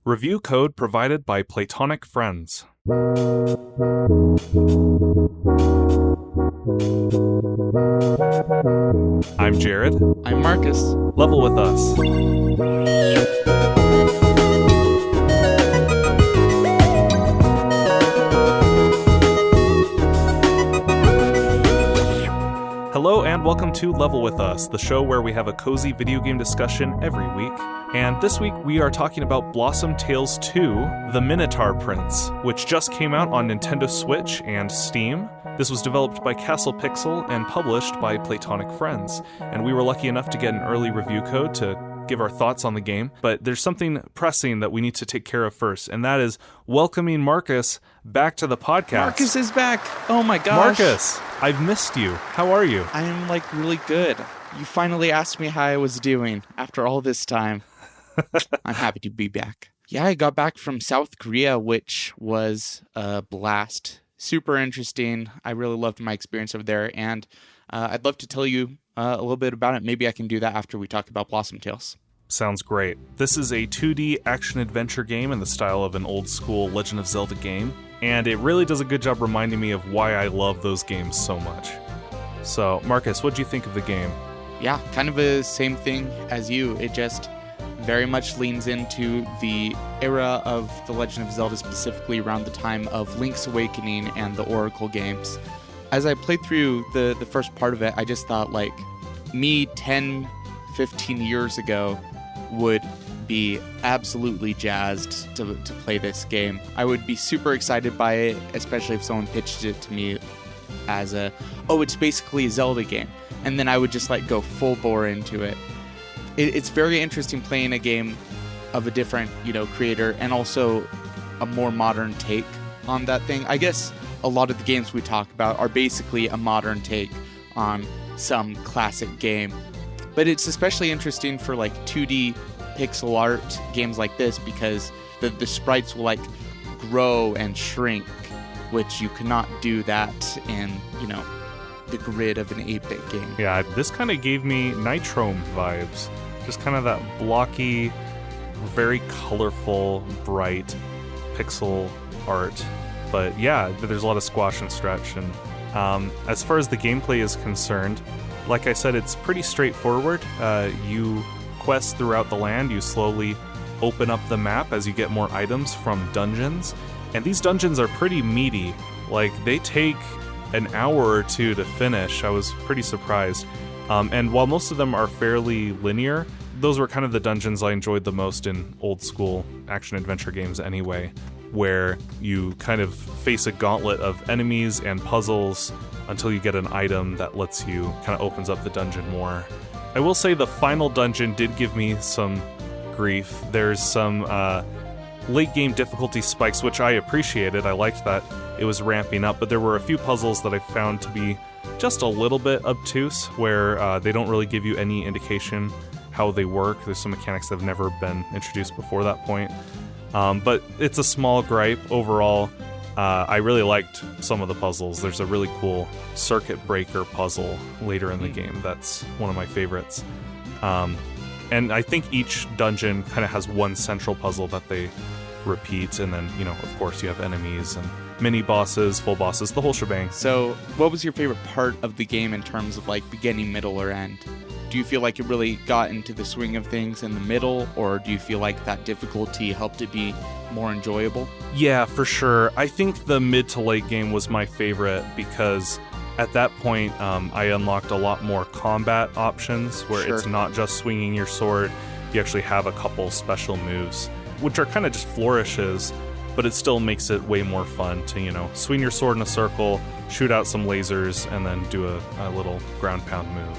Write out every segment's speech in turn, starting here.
Review code provided by Playtonic Friends. I'm Jared. I'm Marcus. Level with us. Hello and welcome to Level With Us, the show where we have a cozy video game discussion every week. And this week we are talking about Blossom Tales 2, The Minotaur Prince, which just came out on Nintendo Switch and Steam. This was developed by Castle Pixel and published by Playtonic Friends. And we were lucky enough to get an early review code to give our thoughts on the game, but there's something pressing that we need to take care of first, and that is welcoming Marcus back to the podcast. Marcus is back. Oh my gosh. Marcus, I've missed you. How are you? I'm really good. You finally asked me how I was doing after all this time. I'm happy to be back. Yeah, I got back from South Korea, which was a blast. Super interesting. I really loved my experience over there, and I'd love to tell you a little bit about it. Maybe I can do that after we talk about Blossom Tales. Sounds great. This is a 2D action-adventure game in the style of an old-school Legend of Zelda game, and it really does a good job reminding me of why I love those games so much. So, Marcus, what do you think of the game? Yeah, kind of the same thing as you. It just very much leans into the era of the Legend of Zelda, specifically around the time of Link's Awakening and the Oracle games. As I played through the first part of it, I just thought, me 10, 15 years ago would be absolutely jazzed to play this game. I would be super excited by it, especially if someone pitched it to me as it's basically a Zelda game. And then I would just go full bore into it. It's very interesting playing a game of a different, creator, and also a more modern take on that thing. I guess a lot of the games we talk about are basically a modern take on some classic game. But it's especially interesting for 2D pixel art games like this, because the sprites will grow and shrink, which you cannot do that in, the grid of an 8-bit game. Yeah, this kind of gave me Nitrome vibes. Just kind of that blocky, very colorful, bright pixel art. But yeah, there's a lot of squash and stretch. And as far as the gameplay is concerned, like I said, it's pretty straightforward. You quest throughout the land. You slowly open up the map as you get more items from dungeons. And these dungeons are pretty meaty. They take an hour or two to finish. I was pretty surprised. And while most of them are fairly linear, those were kind of the dungeons I enjoyed the most in old school action-adventure games anyway, where you kind of face a gauntlet of enemies and puzzles until you get an item that lets you kind of opens up the dungeon more. I will say the final dungeon did give me some grief. There's some late game difficulty spikes, which I appreciated. I liked that it was ramping up, but there were a few puzzles that I found to be just a little bit obtuse, where they don't really give you any indication how they work. There's some mechanics that have never been introduced before that point. But it's a small gripe. Overall, I really liked some of the puzzles. There's a really cool circuit breaker puzzle later in the game that's one of my favorites. And I think each dungeon kind of has one central puzzle that they repeat, and then, of course, you have enemies and mini bosses, full bosses, the whole shebang. So, what was your favorite part of the game in terms of beginning, middle, or end? Do you feel like it really got into the swing of things in the middle, or do you feel like that difficulty helped it be more enjoyable? Yeah, for sure. I think the mid to late game was my favorite, because at that point, I unlocked a lot more combat options, where It's not just swinging your sword. You actually have a couple special moves, which are kind of just flourishes, but it still makes it way more fun to, swing your sword in a circle, shoot out some lasers, and then do a little ground pound move.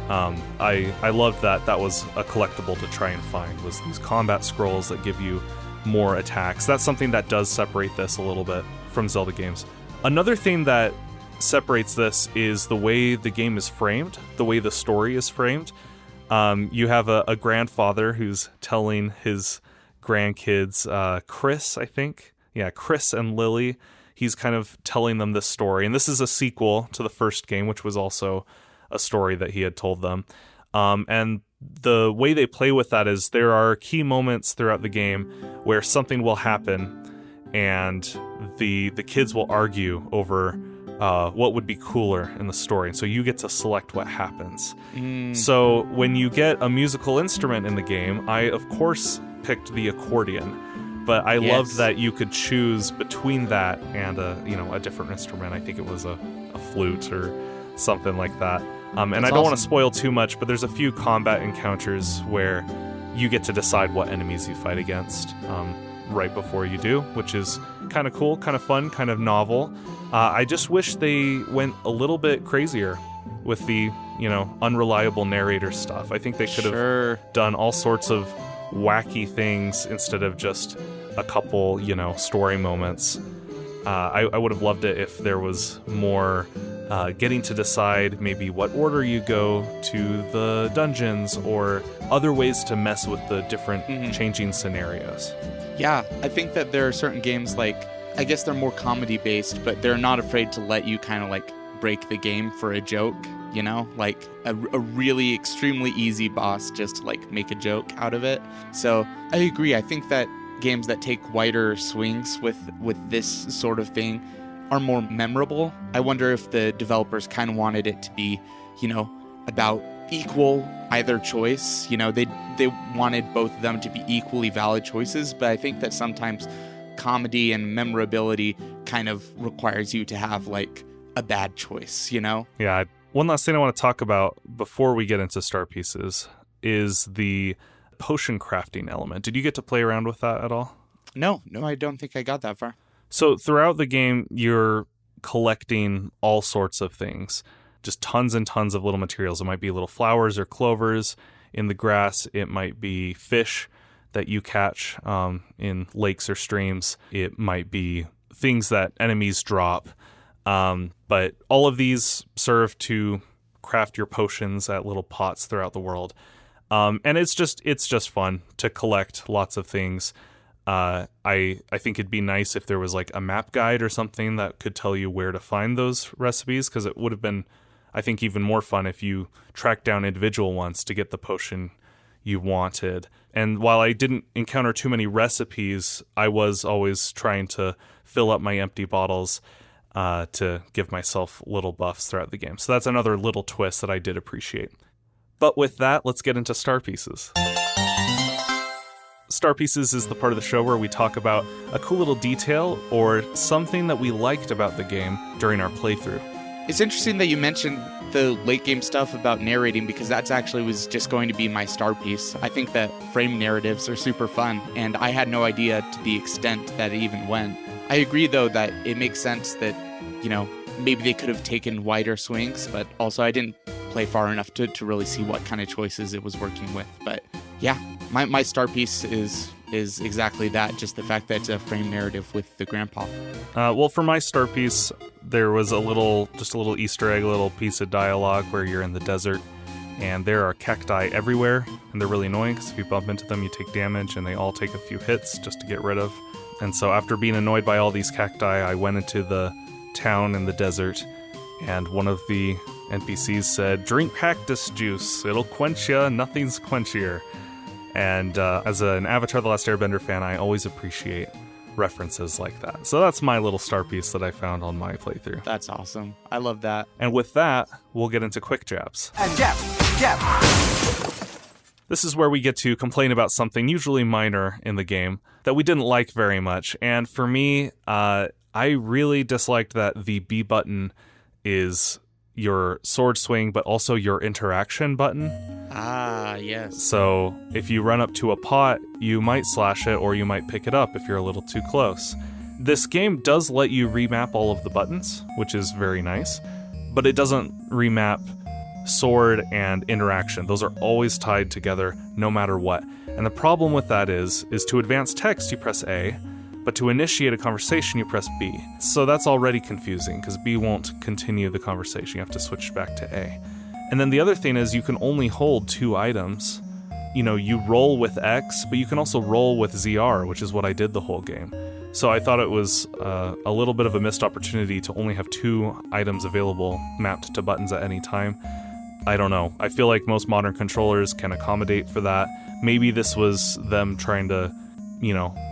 I loved that. That was a collectible to try and find, was these combat scrolls that give you more attacks. That's something that does separate this a little bit from Zelda games. Another thing that separates this is the way the game is framed, the way the story is framed. You have a grandfather who's telling his grandkids, Chris, I think. Yeah, Chris and Lily. He's kind of telling them this story. And this is a sequel to the first game, which was also a story that he had told them. And the way they play with that is there are key moments throughout the game where something will happen and the kids will argue over what would be cooler in the story. And so you get to select what happens. So when you get a musical instrument in the game, I, of course, picked the accordion. But I loved that you could choose between that and a different instrument. I think it was a flute or something like that. And I don't want to spoil too much, but there's a few combat encounters where you get to decide what enemies you fight against right before you do, which is kind of cool, kind of fun, kind of novel. I just wish they went a little bit crazier with the, unreliable narrator stuff. I think they could have done all sorts of wacky things instead of just a couple, story moments. I would have loved it if there was more getting to decide maybe what order you go to the dungeons or other ways to mess with the different changing scenarios. Yeah, I think that there are certain games I guess they're more comedy based, but they're not afraid to let you kind of break the game for a joke, like a really extremely easy boss just to make a joke out of it. So I agree. I think that games that take wider swings with this sort of thing are more memorable. I wonder if the developers kind of wanted it to be, about equal either choice. They wanted both of them to be equally valid choices, but I think that sometimes comedy and memorability kind of requires you to have a bad choice, Yeah. One last thing I want to talk about before we get into star pieces is the potion crafting element. Did you get to play around with that at all? No, I don't think I got that far. So throughout the game, you're collecting all sorts of things, just tons and tons of little materials. It might be little flowers or clovers in the grass. It might be fish that you catch in lakes or streams. It might be things that enemies drop. But all of these serve to craft your potions at little pots throughout the world. And it's just fun to collect lots of things. I think it'd be nice if there was a map guide or something that could tell you where to find those recipes, because it would have been, I think, even more fun if you tracked down individual ones to get the potion you wanted. And while I didn't encounter too many recipes, I was always trying to fill up my empty bottles to give myself little buffs throughout the game. So that's another little twist that I did appreciate. But with that, let's get into Star Pieces. Star Pieces is the part of the show where we talk about a cool little detail or something that we liked about the game during our playthrough. It's interesting that you mentioned the late game stuff about narrating, because that's actually was just going to be my star piece. I think that frame narratives are super fun, and I had no idea to the extent that it even went. I agree, though, that it makes sense that, maybe they could have taken wider swings, but also I didn't play far enough to really see what kind of choices it was working with. But yeah, my star piece is exactly that, just the fact that it's a frame narrative with the grandpa. Well, for my star piece, there was a little Easter egg, a little piece of dialogue where you're in the desert and there are cacti everywhere, and they're really annoying because if you bump into them, you take damage, and they all take a few hits just to get rid of. And so after being annoyed by all these cacti, I went into the town in the desert, and one of the NPCs said, "Drink cactus juice, it'll quench ya, nothing's quenchier." And as an Avatar The Last Airbender fan, I always appreciate references like that. So that's my little star piece that I found on my playthrough. That's awesome. I love that. And with that, we'll get into quick jabs. And jab. This is where we get to complain about something usually minor in the game that we didn't like very much. And for me, I really disliked that the B button is your sword swing, but also your interaction button. Ah, yes. So if you run up to a pot, you might slash it or you might pick it up if you're a little too close. This game does let you remap all of the buttons, which is very nice, but it doesn't remap sword and interaction. Those are always tied together no matter what. And the problem with that is to advance text, you press A, but to initiate a conversation, you press B. So that's already confusing because B won't continue the conversation. You have to switch back to A. And then the other thing is you can only hold 2 items. You roll with X, but you can also roll with ZR, which is what I did the whole game. So I thought it was a little bit of a missed opportunity to only have 2 items available mapped to buttons at any time. I don't know. I feel like most modern controllers can accommodate for that. Maybe this was them trying to,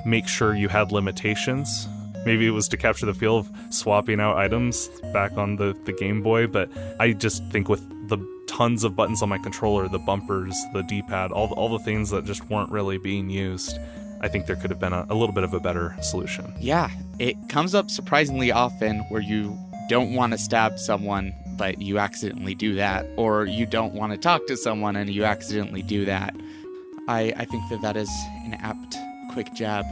make sure you had limitations. Maybe it was to capture the feel of swapping out items back on the Game Boy, but I just think with the tons of buttons on my controller, the bumpers, the D-pad, all the things that just weren't really being used, I think there could have been a little bit of a better solution. Yeah, it comes up surprisingly often where you don't want to stab someone, but you accidentally do that, or you don't want to talk to someone and you accidentally do that. I think that is an apt quick jab.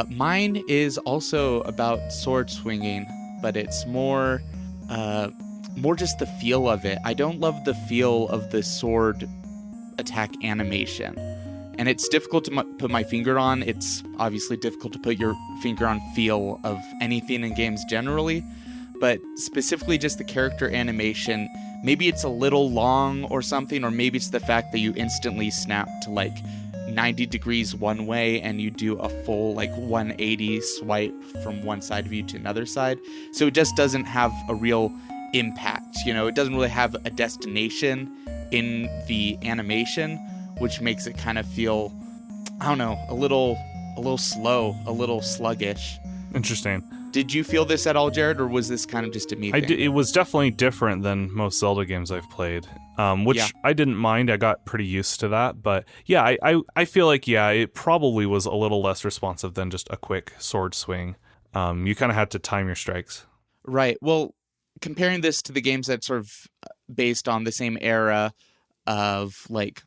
Mine is also about sword swinging, but it's more just the feel of it. I don't love the feel of the sword attack animation. And it's difficult to put my finger on. It's obviously difficult to put your finger on feel of anything in games generally, but specifically just the character animation. Maybe it's a little long or something, or maybe it's the fact that you instantly snap to like 90 degrees one way and you do a full like 180 swipe from one side of you to another side. So it just doesn't have a real impact. It doesn't really have a destination in the animation, which makes it kind of feel, I don't know, a little slow, a little sluggish. Interesting. Did you feel this at all, Jared, or was this kind of just a me thing? It was definitely different than most Zelda games I've played, which I didn't mind. I got pretty used to that. But yeah, I feel like, it probably was a little less responsive than just a quick sword swing. You kind of had to time your strikes. Right. Well, comparing this to the games that's sort of based on the same era of like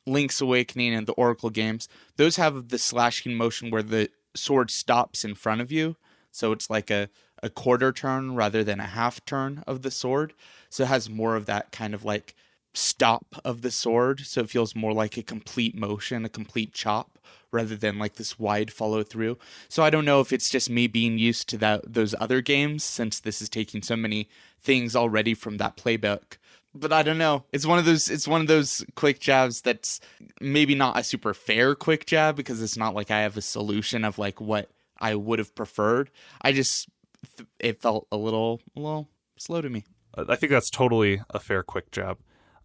Link's Awakening and the Oracle games, those have the slashing motion where the sword stops in front of you. So it's like a quarter turn rather than a half turn of the sword. So it has more of that kind of like stop of the sword. So it feels more like a complete motion, a complete chop, rather than like this wide follow through. So I don't know if it's just me being used to those other games, since this is taking so many things already from that playbook. But I don't know. It's one of those quick jabs that's maybe not a super fair quick jab, because it's not like I have a solution of like what I would have preferred. It felt a little slow to me. I think that's totally a fair quick jab.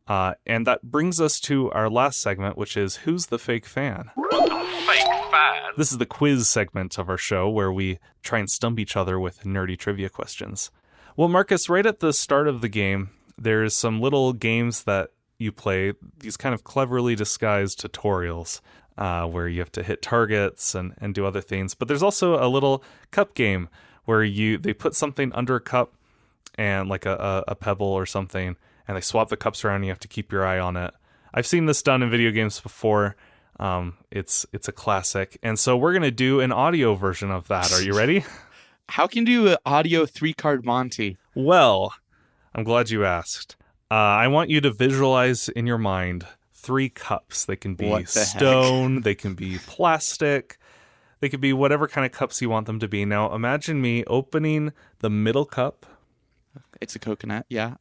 And that brings us to our last segment, which is Who's the Fake Fan? Fake fan. This is the quiz segment of our show where we try and stump each other with nerdy trivia questions. Well, Marcus, right at the start of the game, there's some little games that you play, these kind of cleverly disguised tutorials, where you have to hit targets and do other things. But there's also a little cup game where they put something under a cup and like a pebble or something, and they swap the cups around and you have to keep your eye on it. I've seen this done in video games before. It's a classic. And so we're going to do an audio version of that. Are you ready? How can you do an audio 3-card Monty? Well, I'm glad you asked. I want you to visualize in your mind 3 cups. They can be stone, they can be plastic, they could be whatever kind of cups you want them to be. Now, imagine me opening the middle cup. It's a coconut, yeah,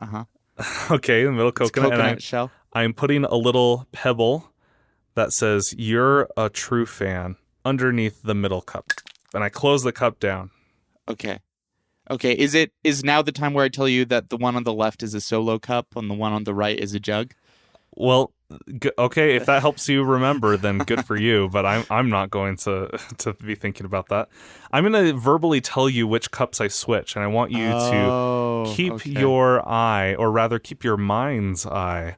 Okay, the middle coconut. Coconut shell. I'm putting a little pebble that says, "You're a true fan," underneath the middle cup. And I close the cup down. Okay, is now the time where I tell you that the one on the left is a solo cup and the one on the right is a jug? Well, okay, if that helps you remember, then good for you, but I'm not going to be thinking about that. I'm going to verbally tell you which cups I switch, and I want you to keep your eye, or rather keep your mind's eye,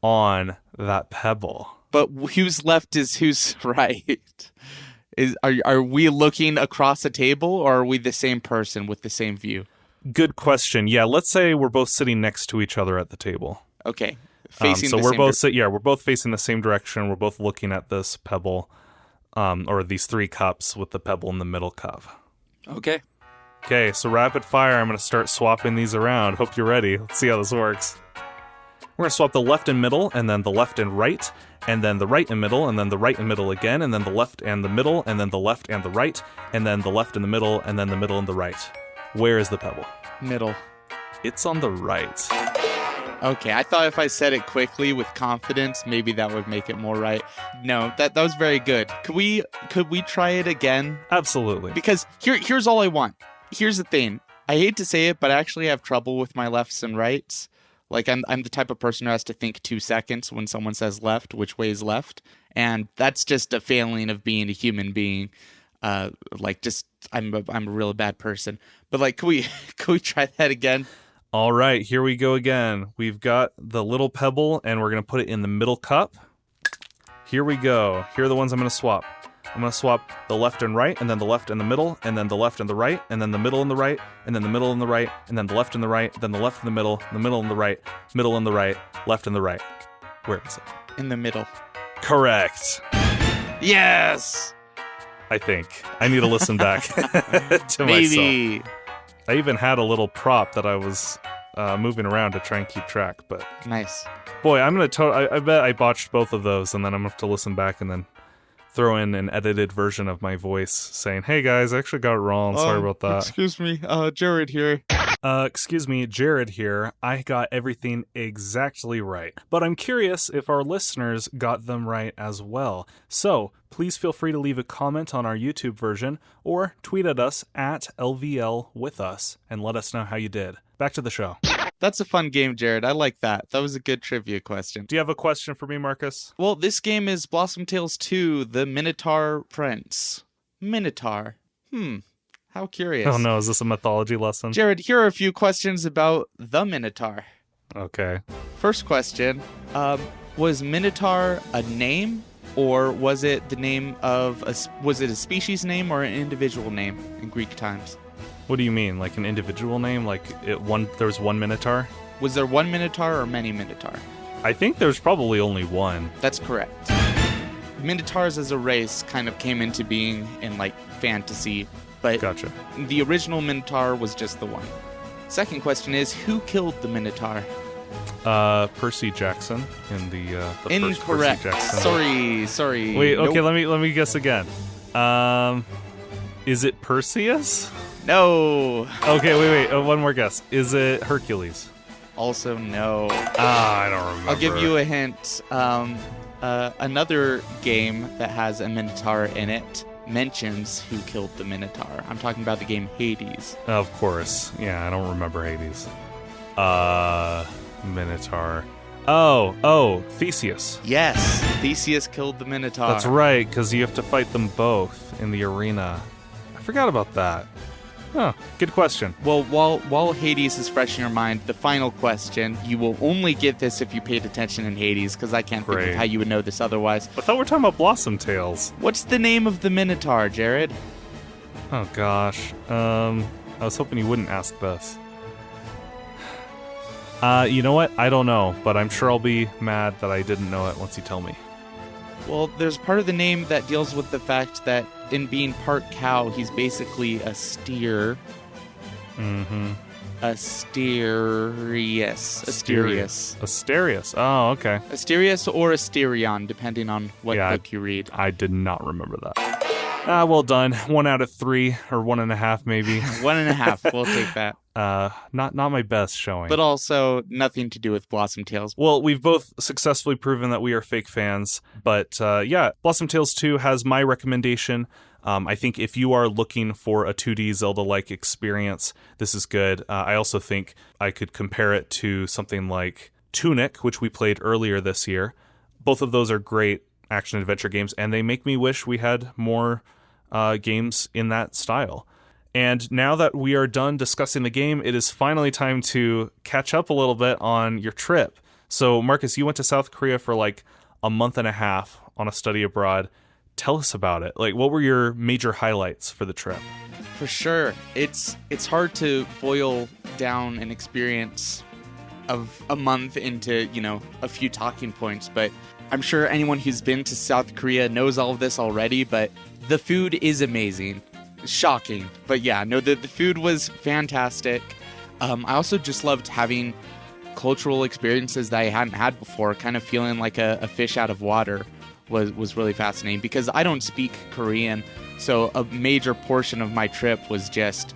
on that pebble. But who's left is who's right? Are we looking across a table, or are we the same person with the same view? Good question. Yeah, let's say we're both sitting next to each other at the table. Okay. So we're both facing the same direction. We're both looking at this pebble, or these 3 cups with the pebble in the middle cup. Okay. Okay, so rapid fire. I'm going to start swapping these around. Hope you're ready. Let's see how this works. We're going to swap the left and middle, and then the left and right, and then the right and middle, and then the right and middle again, and then the left and the middle, and then the left and the right, and then the left and the middle, and then the middle and the right. Where is the pebble? Middle. It's on the right. Okay, I thought if I said it quickly with confidence, maybe that would make it more right. No, that was very good. Could we try it again? Absolutely. Because here's all I want. Here's the thing. I hate to say it, but I actually have trouble with my lefts and rights. Like I'm the type of person who has to think 2 seconds when someone says left, which way is left, and that's just a failing of being a human being. I'm a real bad person. But like, can we try that again? All right, here we go again. We've got the little pebble, and we're going to put it in the middle cup. Here we go. Here are the ones I'm going to swap. I'm going to swap the left and right, and then the left and the middle, and then the left and the right, and then the middle and the right, and then the middle and the right, and then the left and the right, then the left and the middle and the right, middle and the right, left and the right. Where is it? In the middle. Correct. Yes! I think. I need to listen back to Maybe. myself. I even had a little prop that I was moving around to try and keep track, but Nice. boy, I'm going to I bet I botched both of those, and then I'm going to have to listen back and then throw in an edited version of my voice saying, hey guys, I actually got it wrong. Sorry about that. Excuse me, Jared here. Excuse me, Jared here. I got everything exactly right. But I'm curious if our listeners got them right as well. So please feel free to leave a comment on our YouTube version or tweet at us at LVLWithUs and let us know how you did. Back to the show. That's a fun game, Jared. I like that. That was a good trivia question. Do you have a question for me, Marcus? Well, this game is Blossom Tales 2, the Minotaur Prince. Minotaur. How curious. Oh no, is this a mythology lesson? Jared, here are a few questions about the Minotaur. Okay. First question, was Minotaur a name, or was it the name of was it a species name or an individual name in Greek times? What do you mean? Like an individual name? Like there was one Minotaur? Was there one Minotaur or many Minotaur? I think there's probably only one. That's correct. Minotaurs as a race kind of came into being in like fantasy, but Gotcha. the original Minotaur was just the one. Second question is, who killed the Minotaur? Percy Jackson in the Incorrect. first Percy Jackson. Sorry. Wait, okay, Nope. let me guess again. Is it Perseus? No. Okay, wait. One more guess. Is it Hercules? Also no. I don't remember. I'll give you a hint. Another game that has a Minotaur in it mentions who killed the Minotaur. I'm talking about the game Hades. Of course. Yeah, I don't remember Hades. Minotaur. Oh, Theseus. Yes, Theseus killed the Minotaur. That's right, because you have to fight them both in the arena. I forgot about that. Huh, good question. Well, while Hades is fresh in your mind, the final question, you will only get this if you paid attention in Hades, because I can't think Great. of how you would know this otherwise. I thought we were talking about Blossom Tales. What's the name of the Minotaur, Jared? Oh, gosh. I was hoping you wouldn't ask this. You know what? I don't know, but I'm sure I'll be mad that I didn't know it once you tell me. Well, there's part of the name that deals with the fact that in being part cow, he's basically a steer. Mm-hmm. Asterius. Asterius. Oh, okay. Asterius or Asterion, depending on what Yeah, book you read. I did not remember that. Well done. 1 out of 3, or 1.5 maybe. 1.5. We'll take that. Not my best showing. But also nothing to do with Blossom Tales. Well, we've both successfully proven that we are fake fans, but yeah, Blossom Tales 2 has my recommendation. I think if you are looking for a 2D Zelda-like experience, this is good. I also think I could compare it to something like Tunic, which we played earlier this year. Both of those are great action-adventure games, and they make me wish we had more games in that style. And now that we are done discussing the game, it is finally time to catch up a little bit on your trip. So, Marcus, you went to South Korea for like a month and a half on a study abroad. Tell us about it. Like, what were your major highlights for the trip? For sure. It's hard to boil down an experience of a month into, a few talking points, but I'm sure anyone who's been to South Korea knows all of this already, but the food is amazing. Shocking. But yeah, no, the food was fantastic. I also just loved having cultural experiences that I hadn't had before, kind of feeling like a fish out of water was really fascinating because I don't speak Korean. So a major portion of my trip was just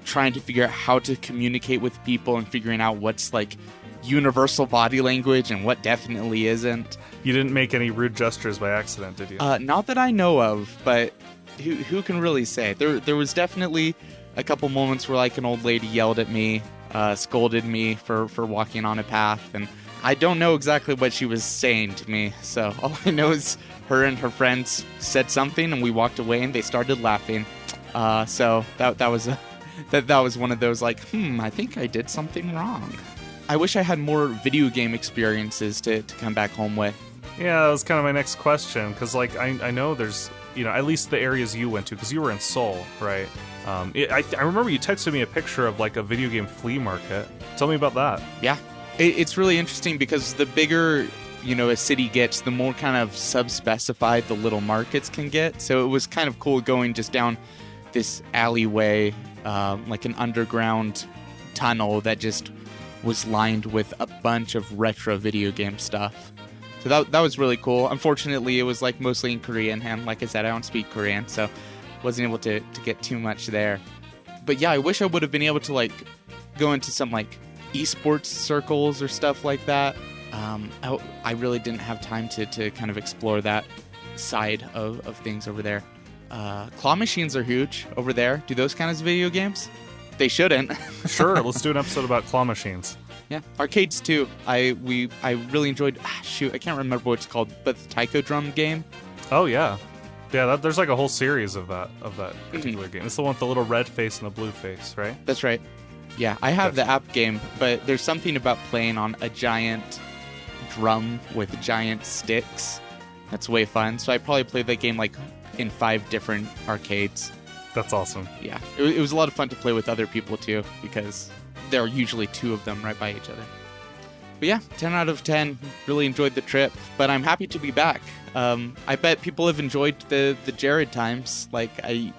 trying to figure out how to communicate with people and figuring out what's like universal body language and what definitely isn't. You didn't make any rude gestures by accident, did you? Not that I know of, but who can really say? There was definitely a couple moments where like an old lady yelled at me scolded me for walking on a path, and I don't know exactly what she was saying to me. So all I know is her and her friends said something, and we walked away, and they started laughing. So that was one of those like, I think I did something wrong. I wish I had more video game experiences to come back home with. Yeah, that was kind of my next question, because like I know there's, at least the areas you went to, because you were in Seoul, right? I remember you texted me a picture of like a video game flea market. Tell me about that. Yeah, it's really interesting because the bigger a city gets, the more kind of sub-specified the little markets can get. So it was kind of cool going just down this alleyway, like an underground tunnel that just was lined with a bunch of retro video game stuff. So that was really cool. Unfortunately, it was like mostly in Korean, and like I said, I don't speak Korean, so wasn't able to get too much there. But yeah, I wish I would have been able to like go into some like esports circles or stuff like that. I really didn't have time to kind of explore that side of things over there. Claw machines are huge over there. Do those kinds of video games? They shouldn't. Sure, let's do an episode about claw machines. Yeah, arcades too. I really enjoyed. I can't remember what it's called, but the taiko drum game. Oh yeah, there's like a whole series of that particular game. It's the one with the little red face and the blue face, right? That's right. Yeah, I have the app game, but there's something about playing on a giant drum with giant sticks. That's way fun. So I probably played that game like in 5 different arcades. That's awesome. Yeah, it was a lot of fun to play with other people too, because there are usually 2 of them right by each other. But yeah, 10 out of 10. Really enjoyed the trip, but I'm happy to be back. I bet people have enjoyed the Jared times. Like,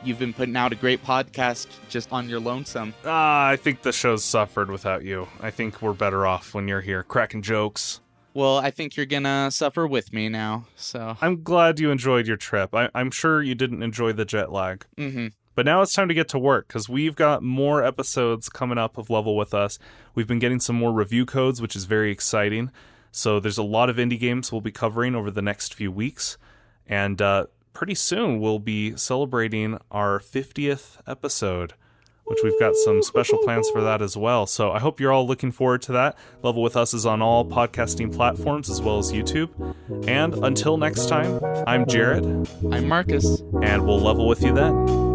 you've been putting out a great podcast just on your lonesome. I think the show's suffered without you. I think we're better off when you're here, cracking jokes. Well, I think you're gonna suffer with me now, so... I'm glad you enjoyed your trip. I'm sure you didn't enjoy the jet lag. Mm-hmm. But now it's time to get to work, because we've got more episodes coming up of Level With Us. We've been getting some more review codes, which is very exciting. So there's a lot of indie games we'll be covering over the next few weeks. And pretty soon we'll be celebrating our 50th episode, which we've got some special plans for that as well. So I hope you're all looking forward to that. Level With Us is on all podcasting platforms as well as YouTube. And until next time, I'm Jared. I'm Marcus. And we'll level with you then.